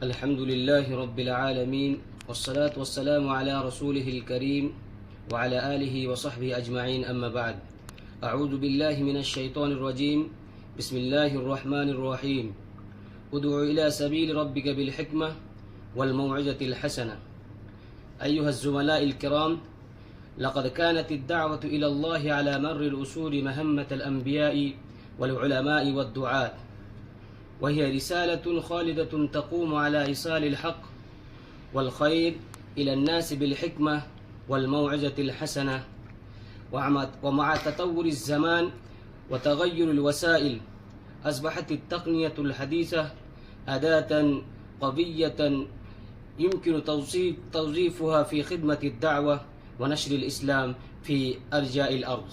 الحمد لله رب العالمين، والصلاة والسلام على رسوله الكريم وعلى آله وصحبه أجمعين، أما بعد. أعوذ بالله من الشيطان الرجيم. بسم الله الرحمن الرحيم. ادع إلى سبيل ربك بالحكمة والموعظة الحسنة. أيها الزملاء الكرام، لقد كانت الدعوة إلى الله على مر العصور مهمة الأنبياء والعلماء والدعاة، وهي رسالة خالدة تقوم على إيصال الحق والخير إلى الناس بالحكمة والموعظة الحسنة. ومع تطور الزمان وتغير الوسائل، أصبحت التقنية الحديثة أداة قوية يمكن توظيفها في خدمة الدعوة ونشر الإسلام في أرجاء الأرض،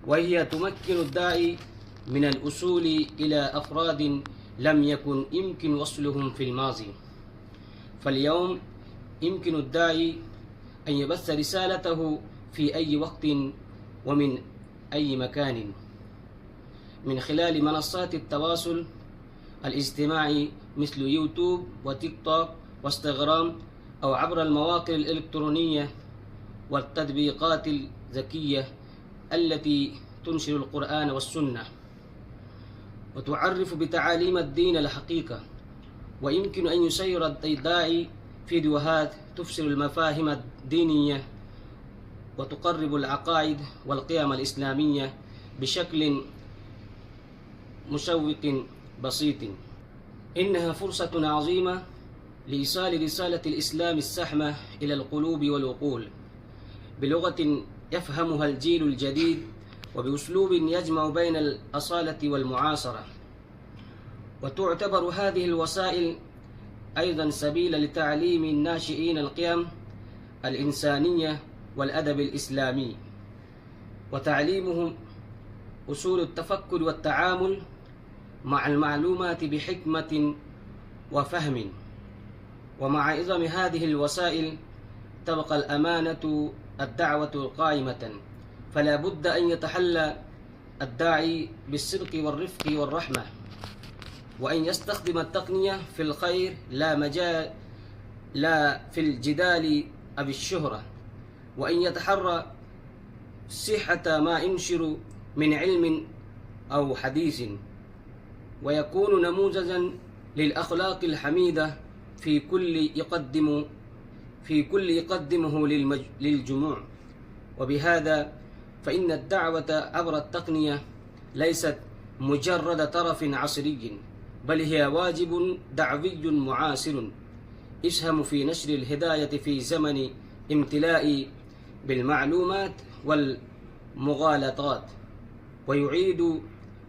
وهي تمكن الداعي من الوصول إلى أفراد لم يمكن وصلهم في الماضي. فاليوم يمكن الداعي أن يبث رسالته في أي وقت ومن أي مكان من خلال منصات التواصل الاجتماعي مثل يوتيوب وتيك توك وانستغرام، أو عبر المواقع الإلكترونية والتطبيقات الذكية التي تنشر القرآن والسنة وتعرف بتعاليم الدين الحقيقة. ويمكن أن يسير الداعي فيديوهات تفسر المفاهيم الدينية وتقرب العقائد والقيم الإسلامية بشكل مشوق بسيط. إنها فرصة عظيمة لإيصال رسالة الإسلام السحمة إلى القلوب والعقول بلغة يفهمها الجيل الجديد، وبأسلوب يجمع بين الأصالة والمعاصرة. وتعتبر هذه الوسائل أيضا سبيلا لتعليم الناشئين القيم الإنسانية والأدب الإسلامي، وتعليمهم أصول التفكر والتعامل مع المعلومات بحكمة وفهم. ومع عظم هذه الوسائل تبقى الأمانة الدعوة قائمة، فلا بد أن يتحلى الداعي بالصدق والرفق والرحمة، وأن يستخدم التقنية في الخير لا في الجدال أو الشهرة، وأن يتحرى صحة ما ينشر من علم أو حديث، ويكون نموذجا للأخلاق الحميدة في كل يقدمه للجموع. وبهذا فإن الدعوة عبر التقنية ليست مجرد طرف عصري، بل هي واجب دعوي معاصر يسهم في نشر الهداية في زمن امتلاء بالمعلومات والمغالطات، ويعيد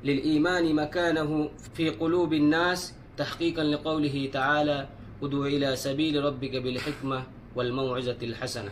للإيمان مكانه في قلوب الناس تحقيقا لقوله تعالى: ادع إلى سبيل ربك بالحكمة والموعظة الحسنة.